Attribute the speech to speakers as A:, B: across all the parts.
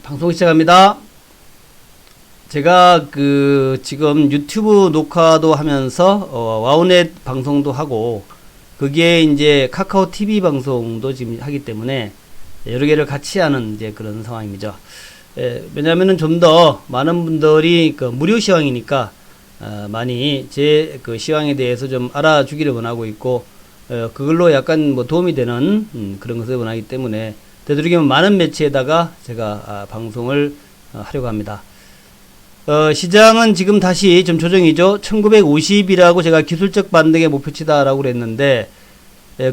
A: 방송 시작합니다. 제가 지금 유튜브 녹화도 하면서 와우넷 방송도 하고 거기에 이제 카카오 TV 방송도 지금 하기 때문에 여러 개를 같이 하는 이제 그런 상황이죠. 왜냐하면은 좀 더 많은 분들이 무료 시황이니까 많이 제 시황에 대해서 좀 알아주기를 원하고 있고 그걸로 약간 뭐 도움이 되는 그런 것을 원하기 때문에 되도록이면 많은 매체에다가 제가 방송을 하려고 합니다. 시장은 지금 다시 좀 조정이죠. 1950이라고 제가 기술적 반등의 목표치다라고 그랬는데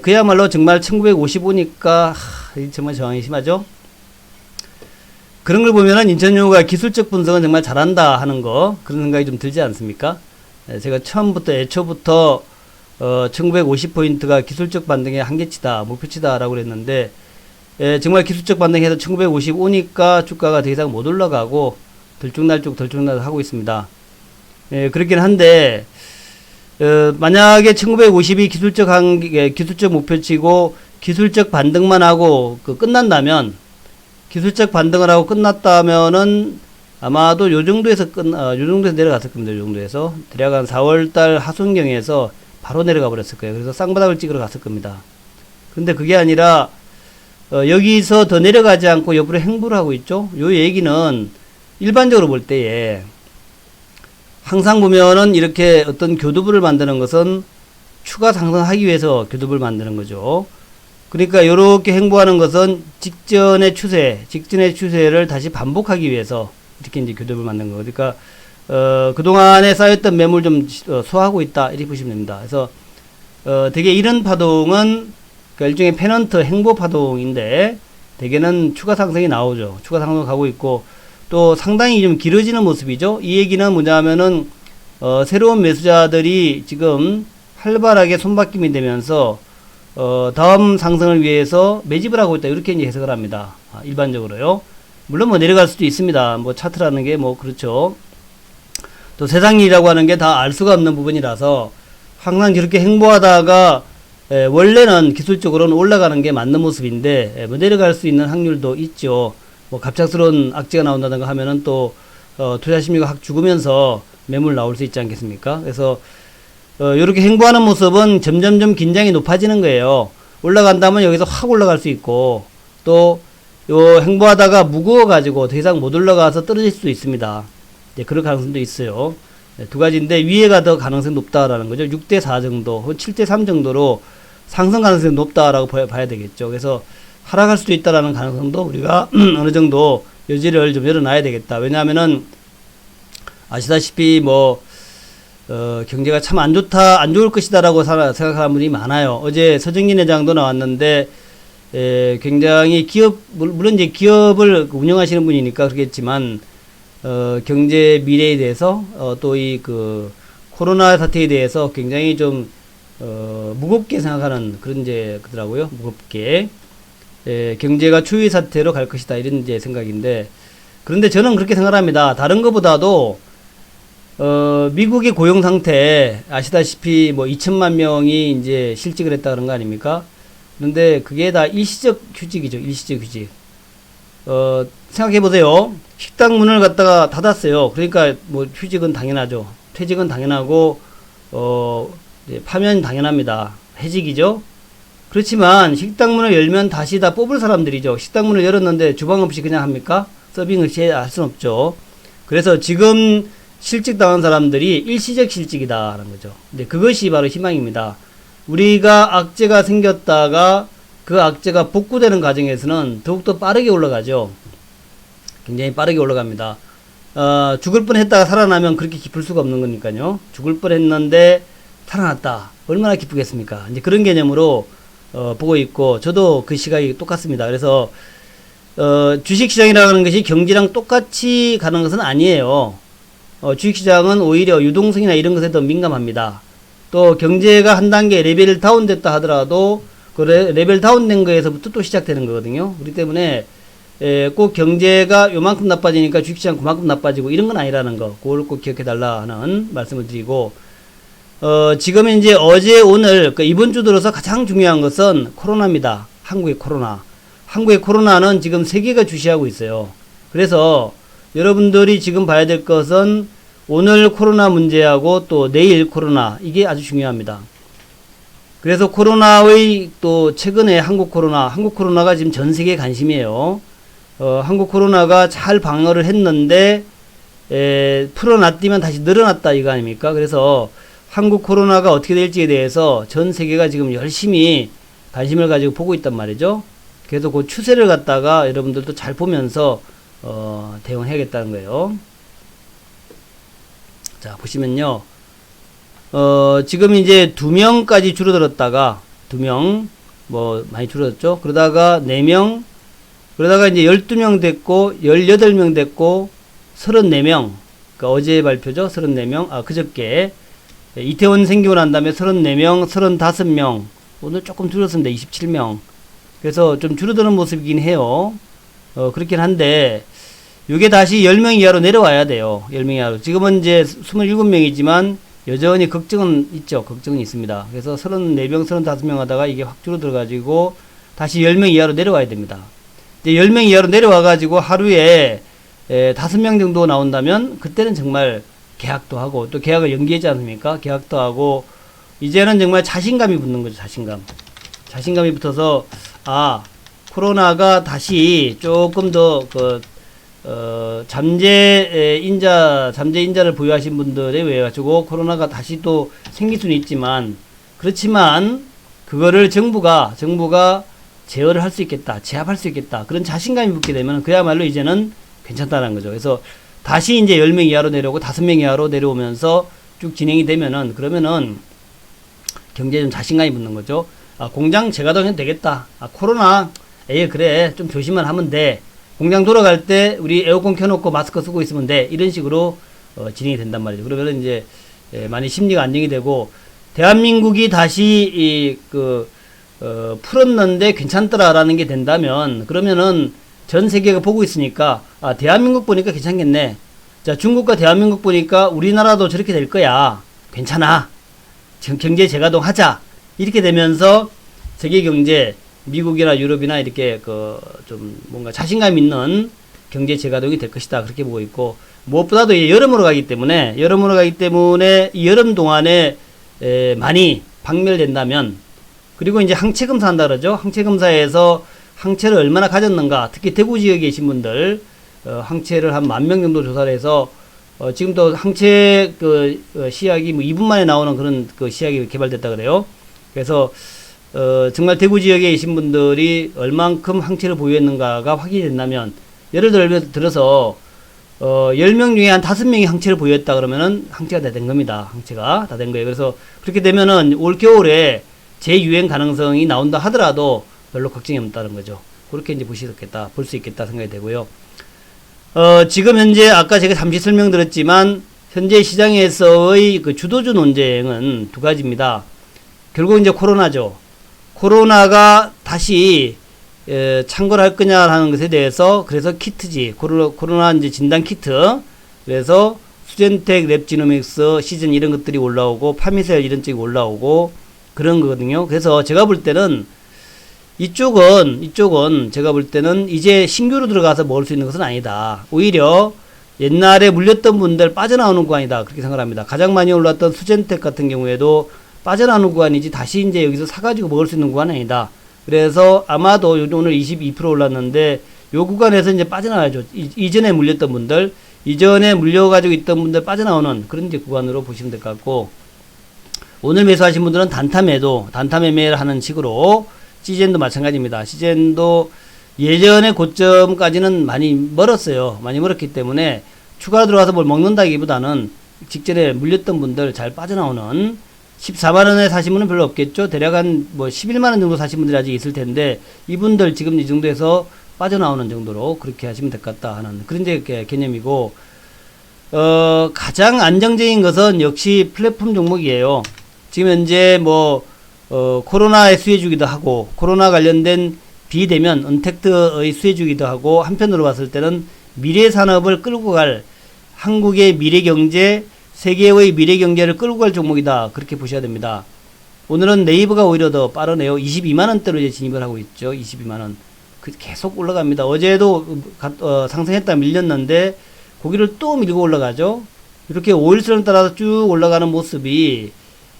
A: 그야말로 정말 1955니까 정말 저항이 심하죠. 그런 걸 보면은 인천용우가 기술적 분석은 정말 잘한다 하는 거 그런 생각이 좀 들지 않습니까? 제가 처음부터 애초부터 1950포인트가 기술적 반등의 한계치다 목표치다 라고 그랬는데 정말 기술적 반등해서 1955니까 주가가 더 이상 못 올라가고 들쭉날쭉 하고 있습니다. 그렇긴 한데 만약에 1950이 기술적 목표치고 기술적 반등만 하고 끝난다면 기술적 반등을 하고 끝났다면은 아마도 요 정도에서 내려갔을 겁니다. 요 정도에서 대략 한 4월달 하순경에서 바로 내려가 버렸을 거예요. 그래서 쌍바닥을 찍으러 갔을 겁니다. 근데 그게 아니라 여기서 더 내려가지 않고 옆으로 행보를 하고 있죠. 요 얘기는 일반적으로 볼 때에 항상 보면은 이렇게 어떤 교두부를 만드는 것은 추가 상승하기 위해서 교두부를 만드는 거죠. 그러니까 요렇게 행보하는 것은 직전의 추세를 다시 반복하기 위해서 이렇게 이제 교두부를 만든 거. 그러니까 그동안에 쌓였던 매물 좀 소화하고 있다 이렇게 보시면 됩니다. 그래서 되게 이런 파동은 일종의 페넌트 행보 파동인데 대개는 추가 상승이 나오죠. 추가 상승 가고 있고 또 상당히 좀 길어지는 모습이죠. 이 얘기는 뭐냐면은 새로운 매수자들이 지금 활발하게 손바뀜이 되면서 다음 상승을 위해서 매집을 하고 있다 이렇게 이제 해석을 합니다. 일반적으로요. 물론 뭐 내려갈 수도 있습니다. 뭐 차트라는 게 뭐 그렇죠. 또 세상 일이라고 하는 게 다 알 수가 없는 부분이라서 항상 그렇게 행보하다가 원래는 기술적으로는 올라가는 게 맞는 모습인데 뭐 내려갈 수 있는 확률도 있죠. 뭐 갑작스러운 악재가 나온다든가 하면은 또 투자 심리가 확 죽으면서 매물 나올 수 있지 않겠습니까? 그래서 이렇게 행보하는 모습은 점점점 긴장이 높아지는 거예요. 올라간다면 여기서 확 올라갈 수 있고 또 요 행보하다가 무거워가지고 더 이상 못 올라가서 떨어질 수도 있습니다. 그럴 가능성도 있어요. 두 가지인데 위에가 더 가능성이 높다라는 거죠. 6대4 정도, 7대3 정도로 상승 가능성이 높다라고 봐야 되겠죠. 그래서 하락할 수도 있다라는 가능성도 우리가 어느 정도 여지를 좀 열어놔야 되겠다. 왜냐하면은 아시다시피 뭐 경제가 참 안 좋을 것이다라고 생각하는 분이 많아요. 어제 서정진 회장도 나왔는데 굉장히 물론 이제 기업을 운영하시는 분이니까 그렇겠지만 경제 미래에 대해서 또 이 코로나 사태에 대해서 굉장히 좀 무겁게 생각하는 그런 이제 그더라고요. 무겁게 경제가 추위 사태로 갈 것이다 이런 이제 생각인데 그런데 저는 그렇게 생각합니다. 다른 것보다도 미국의 고용 상태 아시다시피 뭐 2천만 명이 이제 실직을 했다 그런 거 아닙니까? 그런데 그게 다 일시적 휴직이죠. 일시적 휴직. 생각해 보세요. 식당 문을 갖다가 닫았어요. 그러니까 뭐 휴직은 당연하죠. 퇴직은 당연하고 파면 당연합니다. 해직이죠. 그렇지만 식당 문을 열면 다시 다 뽑을 사람들이죠. 식당 문을 열었는데 주방 없이 그냥 합니까? 서빙 없이 할 수는 없죠. 그래서 지금 실직 당한 사람들이 일시적 실직이다라는 거죠. 근데 그것이 바로 희망입니다. 우리가 악재가 생겼다가 그 악재가 복구되는 과정에서는 더욱더 빠르게 올라가죠. 굉장히 빠르게 올라갑니다. 죽을 뻔 했다가 살아나면 그렇게 기쁠 수가 없는 거니까요. 죽을 뻔 했는데 살아났다. 얼마나 기쁘겠습니까? 이제 그런 개념으로 보고 있고 저도 그 시각이 똑같습니다. 그래서 주식시장이라는 것이 경제랑 똑같이 가는 것은 아니에요. 주식시장은 오히려 유동성이나 이런 것에 더 민감합니다. 또 경제가 한 단계 레벨 다운 됐다 하더라도 그 레벨 다운 된 거에서부터 또 시작되는 거거든요. 그렇기 때문에 꼭 경제가 요만큼 나빠지니까 주식시장 그만큼 나빠지고 이런 건 아니라는 거 그걸 꼭 기억해 달라 하는 말씀을 드리고 지금 이제 어제 오늘 이번 주 들어서 가장 중요한 것은 코로나입니다. 한국의 코로나. 한국의 코로나는 지금 세계가 주시하고 있어요. 그래서 여러분들이 지금 봐야 될 것은 오늘 코로나 문제하고 또 내일 코로나, 이게 아주 중요합니다. 그래서 코로나의 또 최근에 한국 코로나가 지금 전 세계 관심이에요. 한국 코로나가 잘 방어를 했는데 풀어놨더니만 다시 늘어났다 이거 아닙니까? 그래서 한국 코로나가 어떻게 될지에 대해서 전 세계가 지금 열심히 관심을 가지고 보고 있단 말이죠. 그래서 그 추세를 갖다가 여러분들도 잘 보면서 대응해야겠다는 거예요. 자, 보시면요. 지금 이제 2명까지 줄어들었다가 2명 뭐 많이 줄어들었죠. 그러다가 4명, 그러다가 이제 12명 됐고 18명 됐고 34명. 그러니까 어제 발표죠. 34명. 그저께 이태원 생기고 난 다음에 34명, 35명. 오늘 조금 줄었습니다. 27명. 그래서 좀 줄어드는 모습이긴 해요. 그렇긴 한데 이게 다시 10명 이하로 내려와야 돼요. 10명 이하로. 지금은 이제 27명이지만 여전히 걱정은 있죠. 걱정은 있습니다. 그래서 34명, 35명 하다가 이게 확 줄어들어가지고 다시 10명 이하로 내려와야 됩니다. 이제 10명 이하로 내려와가지고 하루에 5명 정도 나온다면 그때는 정말 계약도 하고 또 계약을 연기하지 않습니까? 계약도 하고 이제는 정말 자신감이 붙는 거죠. 자신감이 붙어서 코로나가 다시 조금 더 잠재 인자를 보유하신 분들에 의해 가지고 코로나가 다시 또 생길 수는 있지만 그렇지만 그거를 정부가 제어를 할 수 있겠다, 제압할 수 있겠다, 그런 자신감이 붙게 되면 그야말로 이제는 괜찮다는 거죠. 그래서 다시 이제 10명 이하로 내려오고 5명 이하로 내려오면서 쭉 진행이 되면은 그러면은 경제에 좀 자신감이 붙는 거죠. 공장 재가동해도 되겠다. 코로나 그래 좀 조심만 하면 돼. 공장 돌아갈 때 우리 에어컨 켜놓고 마스크 쓰고 있으면 돼. 이런 식으로 진행이 된단 말이죠. 그러면 이제 많이 심리가 안정이 되고 대한민국이 다시 풀었는데 괜찮더라라는 게 된다면 그러면은 전 세계가 보고 있으니까 대한민국 보니까 괜찮겠네. 자, 중국과 대한민국 보니까 우리나라도 저렇게 될 거야. 괜찮아. 경제 재가동 하자. 이렇게 되면서 세계 경제 미국이나 유럽이나 이렇게 좀 뭔가 자신감 있는 경제 재가동이 될 것이다. 그렇게 보고 있고 무엇보다도 여름으로 가기 때문에 이 여름 동안에 많이 박멸된다면 그리고 이제 항체 검사 한다 그러죠. 항체 검사에서 항체를 얼마나 가졌는가, 특히 대구 지역에 계신 분들 항체를 한 10,000명 정도 조사를 해서 지금도 항체 시약이 뭐 2분 만에 나오는 그런 시약이 개발됐다 그래요. 그래서 정말 대구 지역에 계신 분들이 얼만큼 항체를 보유했는가가 확인이 된다면 예를 들어서 10명 중에 한 5명이 항체를 보유했다 그러면은 항체가 다 된 겁니다. 항체가 다 된 거예요. 그래서 그렇게 되면은 올 겨울에 재유행 가능성이 나온다 하더라도 별로 걱정이 없다는 거죠. 그렇게 이제 볼 수 있겠다 생각이 되고요. 지금 현재 아까 제가 잠시 설명드렸지만 현재 시장에서의 주도주 논쟁은 두 가지입니다. 결국 이제 코로나죠. 코로나가 다시 창궐 할 거냐 하는 것에 대해서 그래서 키트지 코로나 이제 진단 키트 그래서 수젠텍, 랩지노믹스, 시즌 이런 것들이 올라오고 파미셀 이런 쪽이 올라오고 그런 거거든요. 그래서 제가 볼 때는 이쪽은 제가 볼 때는 이제 신규로 들어가서 먹을 수 있는 것은 아니다. 오히려 옛날에 물렸던 분들 빠져나오는 구간이다. 그렇게 생각합니다. 가장 많이 올랐던 수젠텍 같은 경우에도 빠져나오는 구간이지 다시 이제 여기서 사가지고 먹을 수 있는 구간은 아니다. 그래서 아마도 오늘 22% 올랐는데 요 구간에서 이제 빠져나와야죠. 이전에 물렸던 분들, 이전에 물려가지고 있던 분들 빠져나오는 그런 이제 구간으로 보시면 될 것 같고 오늘 매수하신 분들은 단타 매매를 하는 식으로 시젠도 마찬가지입니다. 시젠도 예전의 고점까지는 많이 멀었어요. 많이 멀었기 때문에 추가 들어가서 뭘 먹는다기보다는 직전에 물렸던 분들 잘 빠져나오는 14만원에 사신 분은 별로 없겠죠. 대략 한 11만원 정도 사신 분들이 아직 있을 텐데 이분들 지금 이 정도에서 빠져나오는 정도로 그렇게 하시면 될 것 같다 하는 그런 이제 개념이고 가장 안정적인 것은 역시 플랫폼 종목이에요. 지금 현재 코로나의 수혜주기도 하고 코로나 관련된 비대면 언택트의 수혜주기도 하고 한편으로 봤을 때는 미래 산업을 끌고 갈 한국의 미래 경제, 세계의 미래 경제를 끌고 갈 종목이다. 그렇게 보셔야 됩니다. 오늘은 네이버가 오히려 더 빠르네요. 22만원대로 이제 진입을 하고 있죠. 22만원. 계속 올라갑니다. 어제도 상승했다 밀렸는데 고기를 또 밀고 올라가죠. 이렇게 5일선을 따라서 쭉 올라가는 모습이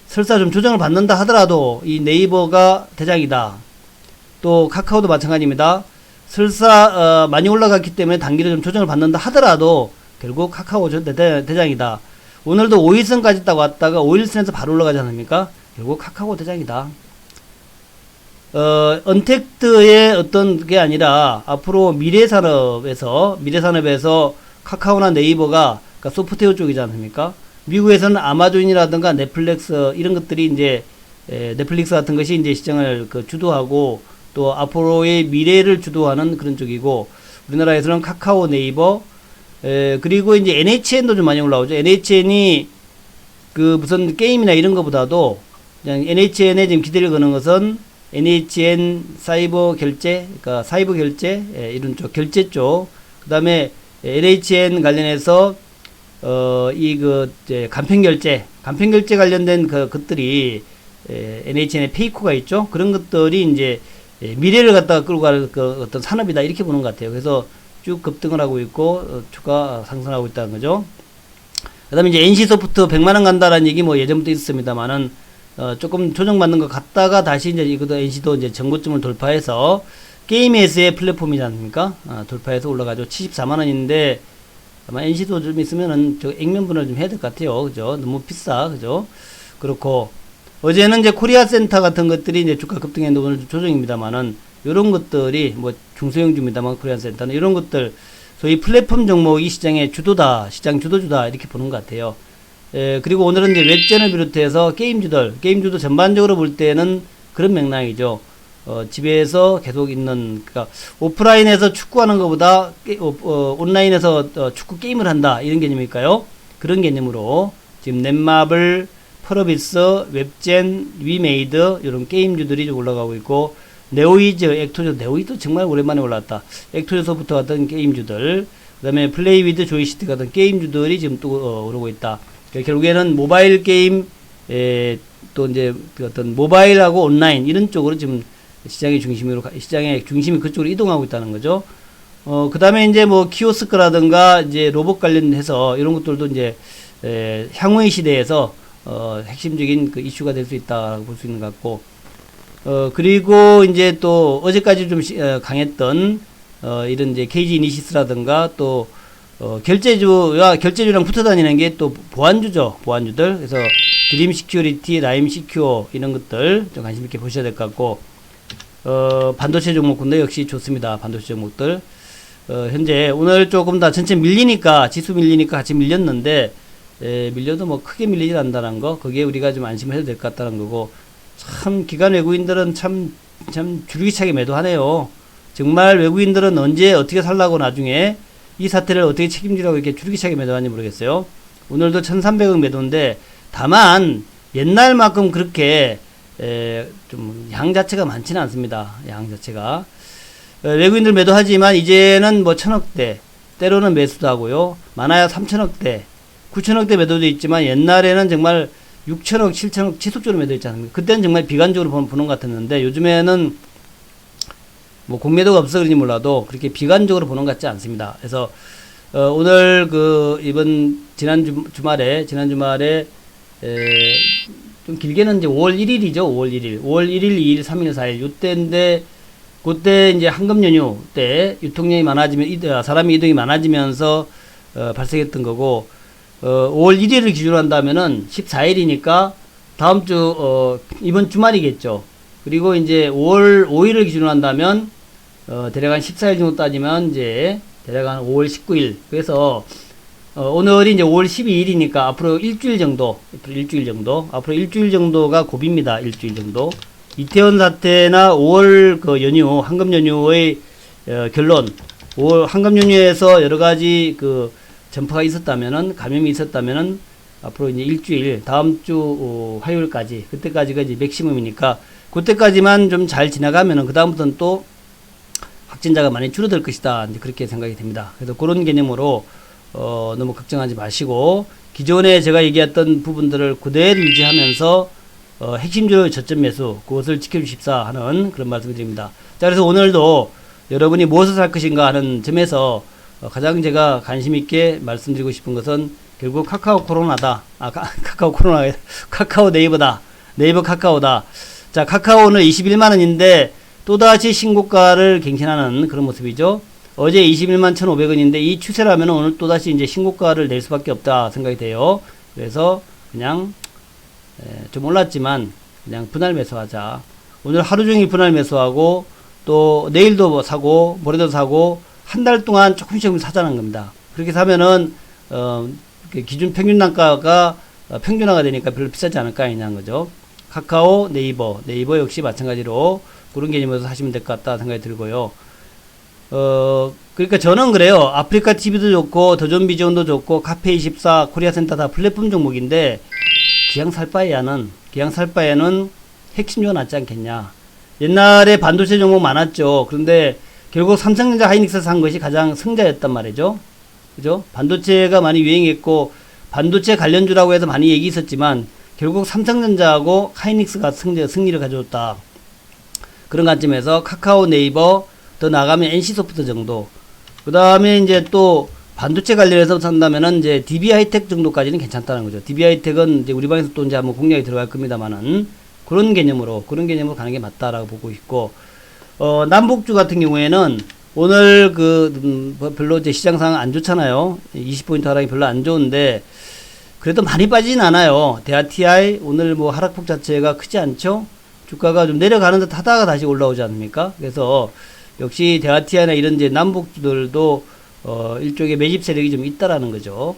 A: 설사 좀 조정을 받는다 하더라도 이 네이버가 대장이다. 또 카카오도 마찬가지입니다. 설사 많이 올라갔기 때문에 단기로 좀 조정을 받는다 하더라도 결국 카카오 대장이다. 오늘도 5일선까지 딱 왔다가 5일선에서 바로 올라가지 않습니까? 결국 카카오 대장이다. 언택트의 어떤 게 아니라 앞으로 미래산업에서 카카오나 네이버가 그러니까 소프트웨어 쪽이지 않습니까? 미국에서는 아마존이라든가 넷플릭스 이런 것들이 이제 넷플릭스 같은 것이 이제 시장을 주도하고 또 앞으로의 미래를 주도하는 그런 쪽이고 우리나라에서는 카카오, 네이버 그리고 이제 NHN도 좀 많이 올라오죠. NHN이 무슨 게임이나 이런 것보다도 그냥 NHN에 지금 기대를 거는 것은 NHN 사이버 결제, 그러니까 사이버 결제 이런 쪽 결제 쪽. 그다음에 NHN 관련해서 간편 결제 관련된 것들이 NHN의 페이코가 있죠. 그런 것들이 이제 미래를 갖다가 끌고 갈 어떤 산업이다 이렇게 보는 것 같아요. 그래서 쭉 급등을 하고 있고 주가 상승하고 있다는 거죠. 그다음에 이제 NC소프트 100만 원 간다라는 얘기 뭐 예전부터 있었습니다만은 조금 조정받는 것 같다가 다시 이제 이것도 NC도 이제 전고점을 돌파해서 게임에서의 플랫폼이지 않습니까? 돌파해서 올라가죠. 74만 원인데 아마 NC도 좀 있으면은 저 액면분할 좀 해야 될 것 같아요. 그죠? 너무 비싸. 그죠? 그렇고 어제는 이제 코리아 센터 같은 것들이 이제 주가 급등했는데 오늘 조정입니다만은 요런 것들이 뭐 중소형주입니다만 코리아 센터는 이런 것들 소위 플랫폼 종목이 시장의 주도다, 시장 주도주다 이렇게 보는 것 같아요. 그리고 오늘은 이제 웹전을 비롯해서 게임주도 전반적으로 볼 때는 그런 맥락이죠. 집에서 계속 있는, 그러니까 오프라인에서 축구하는 것보다 온라인에서 축구 게임을 한다 이런 개념일까요? 그런 개념으로 지금 넷마블, 펄어비스, 웹젠, 위메이드 이런 게임주들이 좀 올라가고 있고 네오이즈, 액토즈, 네오이즈 정말 오랜만에 올랐다. 액토즈 소프트 같은 게임주들, 그 다음에 플레이위드 조이스틱 같은 게임주들이 지금 또 오르고 있다. 결국에는 모바일 게임, 또 이제 어떤 모바일하고 온라인 이런 쪽으로 지금 시장의 중심이 그쪽으로 이동하고 있다는 거죠. 그 다음에 이제 뭐 키오스크라든가 이제 로봇 관련해서 이런 것들도 이제 향후의 시대에서 핵심적인 그 이슈가 될 수 있다고 볼 수 있는 것 같고, 그리고 이제 또 어제까지 좀 강했던 이런 이제 KG 이니시스라든가 또 결제주랑 붙어 다니는 게 또 보안주죠. 보안주들. 그래서 드림 시큐리티, 라임 시큐어 이런 것들 좀 관심 있게 보셔야 될 것 같고, 반도체 종목군도 역시 좋습니다. 반도체 종목들. 현재 오늘 조금 다 전체 밀리니까, 지수 밀리니까 같이 밀렸는데, 밀려도 뭐 크게 밀리지 않는다는 거, 거기에 우리가 좀 안심해도 될 것 같다는 거고, 참, 기관 외국인들은 참 줄기차게 매도하네요. 정말 외국인들은 언제 어떻게 살라고 나중에 이 사태를 어떻게 책임지라고 이렇게 줄기차게 매도하는지 모르겠어요. 오늘도 1300억 매도인데, 다만, 옛날만큼 그렇게, 좀, 양 자체가 많지는 않습니다. 양 자체가. 외국인들 매도하지만, 이제는 뭐 1000억대, 때로는 매수도 하고요. 많아야 3000억대, 9000억대 매도도 있지만, 옛날에는 정말 6000억, 7000억 지속적으로 매도했지 않습니까? 그때는 정말 비관적으로 보는 것 같았는데, 요즘에는 뭐 공매도가 없어 그런지 몰라도 그렇게 비관적으로 보는 것 같지 않습니다. 그래서 오늘 지난 주말에 좀 길게는 이제 5월 1일이죠. 5월 1일, 2일, 3일, 4일 요때인데 그때 이제 황금 연휴 때 유통량이 많아지면 사람이 이동이 많아지면서 발생했던 거고 5월 1일을 기준으로 한다면은 14일이니까 다음 주 이번 주말이겠죠. 그리고 이제 5월 5일을 기준으로 한다면 대략 한 14일 정도 따지면 이제 대략 한 5월 19일. 그래서 오늘이 이제 5월 12일이니까 앞으로 일주일 정도, 앞으로 일주일 정도가 고비입니다. 일주일 정도. 이태원 사태나 5월 그 연휴, 황금 연휴의 결론, 5월 황금 연휴에서 여러 가지 그 전파가 있었다면은, 감염이 있었다면은 앞으로 이제 일주일, 다음 주 화요일까지, 그때까지가 이제 맥시멈이니까 그때까지만 좀 잘 지나가면은 그다음부터는 또 확진자가 많이 줄어들 것이다. 이제 그렇게 생각이 됩니다. 그래서 그런 개념으로 너무 걱정하지 마시고 기존에 제가 얘기했던 부분들을 그대로 유지하면서 핵심적으로 저점 매수 그것을 지켜주십사 하는 그런 말씀을 드립니다. 자, 그래서 오늘도 여러분이 무엇을 살 것인가 하는 점에서 가장 제가 관심 있게 말씀드리고 싶은 것은 결국 카카오 코로나다. 카카오 코로나, 카카오 네이버다. 네이버 카카오다. 자, 카카오는 21만 원인데 또다시 신고가를 갱신하는 그런 모습이죠. 어제 21만 1,500원인데 이 추세라면 오늘 또다시 이제 신고가를 낼 수밖에 없다 생각이 돼요. 그래서 그냥 좀 올랐지만 그냥 분할 매수하자. 오늘 하루 종일 분할 매수하고 또 내일도 뭐 사고 모레도 사고 한 달 동안 조금씩 사자는 겁니다. 그렇게 사면은 기준 평균 단가가 평균화가 되니까 별로 비싸지 않을까 하는 거죠. 카카오, 네이버 역시 마찬가지로 그런 개념으로 사시면 될 것 같다 생각이 들고요. 그러니까 저는 그래요. 아프리카 TV도 좋고 더존비전도 좋고 카페24, 코리아센터 다 플랫폼 종목인데 기왕 살 바에는 핵심주가 낫지 않겠냐. 옛날에 반도체 종목 많았죠. 그런데 결국 삼성전자 하이닉스 산 것이 가장 승자였단 말이죠. 그죠? 반도체가 많이 유행했고 반도체 관련주라고 해서 많이 얘기 있었지만 결국 삼성전자하고 하이닉스가 승리를 가져왔다. 그런 관점에서 카카오, 네이버, 더 나가면 NC소프트 정도. 그 다음에 이제 또 반도체 관련해서 산다면은 이제 DB하이텍 정도까지는 괜찮다는 거죠. DB하이텍은 이제 우리 방에서 또 이제 한번 공략이 들어갈 겁니다만은 그런 개념으로 가는 게 맞다라고 보고 있고, 남북주 같은 경우에는 오늘 별로 이제 시장 상황 안 좋잖아요. 20포인트 하락이 별로 안 좋은데, 그래도 많이 빠지진 않아요. 대하TI 오늘 뭐 하락폭 자체가 크지 않죠? 주가가 좀 내려가는 듯 하다가 다시 올라오지 않습니까? 그래서 역시 대하TI나 이런 이제 남북주들도 일종의 매집 세력이 좀 있다라는 거죠.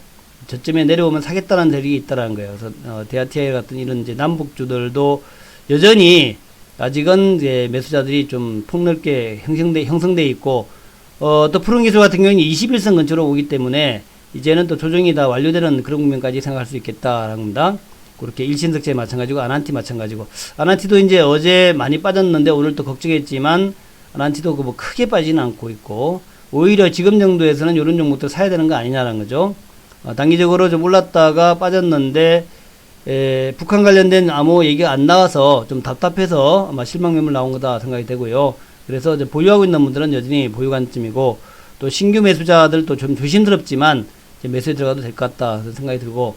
A: 저점에 내려오면 사겠다는 세력이 있다라는 거예요. 그래서 대하TI 같은 이런 이제 남북주들도 여전히 아직은 이제 매수자들이 좀 폭넓게 형성돼 있고, 또 푸른기술 같은 경우는 21선 근처로 오기 때문에 이제는 또 조정이 다 완료되는 그런 국면까지 생각할 수 있겠다라는 겁니다. 그렇게 일신석재 마찬가지고 아난티 마찬가지고, 아난티도 이제 어제 많이 빠졌는데 오늘 또 걱정했지만 아난티도 뭐 크게 빠지는 않고 있고, 오히려 지금 정도에서는 이런 종목들 사야 되는 거 아니냐라는 거죠. 단기적으로 좀 올랐다가 빠졌는데 북한 관련된 아무 얘기가 안 나와서 좀 답답해서 아마 실망 매물 나온 거다 생각이 되고요. 그래서 이제 보유하고 있는 분들은 여전히 보유 관점이고, 또 신규 매수자들도 좀 조심스럽지만 이제 매수에 들어가도 될 것 같다 생각이 들고,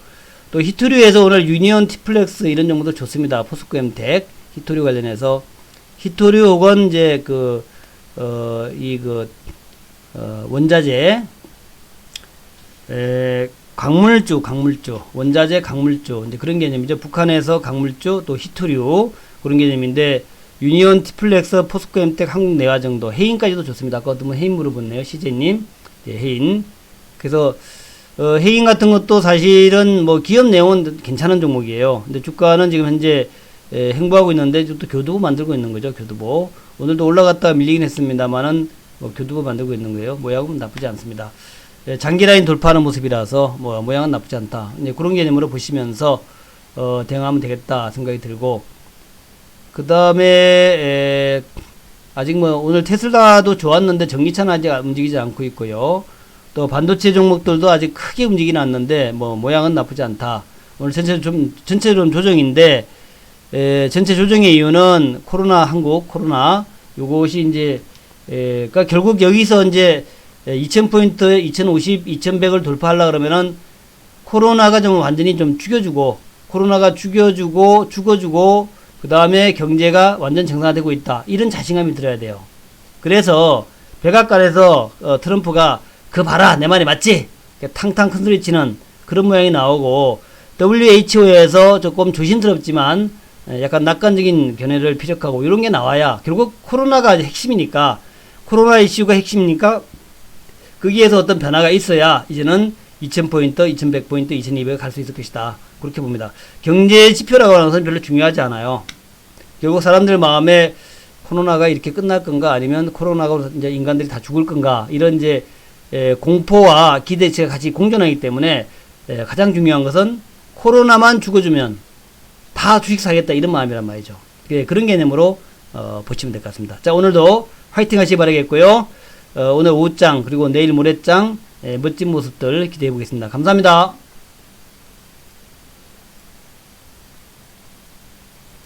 A: 또 히토류에서 오늘 유니온 티플렉스 이런 정보도 좋습니다. 포스코엠텍 히토류 관련해서 히토류 혹은 이제 원자재 강물주 원자재 강물주 이제 그런 개념이죠. 북한에서 강물주 또 히토류 그런 개념인데, 유니온 티플렉스 포스코엠텍 한국내화정도 해인까지도 좋습니다. 아까 뭐 해인 물어봤네요. 시제님. 예, 해인. 그래서 해인 같은 것도 사실은 뭐 기업 내용은 괜찮은 종목이에요. 근데 주가는 지금 현재 행보하고 있는데 또 교두보 만들고 있는 거죠. 교두보. 오늘도 올라갔다가 밀리긴 했습니다만은 뭐 교두보 만들고 있는 거예요. 모양은 나쁘지 않습니다. 장기 라인 돌파하는 모습이라서 뭐 모양은 나쁘지 않다. 이제 그런 개념으로 보시면서 대응하면 되겠다 생각이 들고, 그 다음에 아직 뭐 오늘 테슬라도 좋았는데 전기차는 아직 움직이지 않고 있고요. 또 반도체 종목들도 아직 크게 움직이는 않는데 뭐 모양은 나쁘지 않다. 오늘 전체적으로 조정인데, 전체 조정의 이유는 코로나 요것이 이제 그러니까 결국 여기서 이제 2000포인트, 2050, 2100을 돌파하려고 그러면은 코로나가 좀 완전히 좀 죽여주고 그 다음에 경제가 완전 정상화되고 있다. 이런 자신감이 들어야 돼요. 그래서 백악관에서 트럼프가 그거 봐라 내 말이 맞지? 탕탕 큰소리 치는 그런 모양이 나오고, WHO에서 조금 조심스럽지만 약간 낙관적인 견해를 피력하고 이런 게 나와야 결국 코로나가 핵심이니까, 코로나 이슈가 핵심이니까 거기에서 어떤 변화가 있어야 이제는 2000포인트, 2100포인트, 2200 갈 수 있을 것이다. 그렇게 봅니다. 경제 지표라고 하는 것은 별로 중요하지 않아요. 결국 사람들 마음에 코로나가 이렇게 끝날 건가, 아니면 코로나가 이제 인간들이 다 죽을 건가, 이런 이제 공포와 기대치가 같이 공존하기 때문에 가장 중요한 것은 코로나만 죽어주면 다 주식 사겠다 이런 마음이란 말이죠. 그런 개념으로 보시면 될 것 같습니다. 자, 오늘도 화이팅 하시기 바라겠고요. 오늘 오후장 그리고 내일 모레장 멋진 모습들 기대해 보겠습니다. 감사합니다.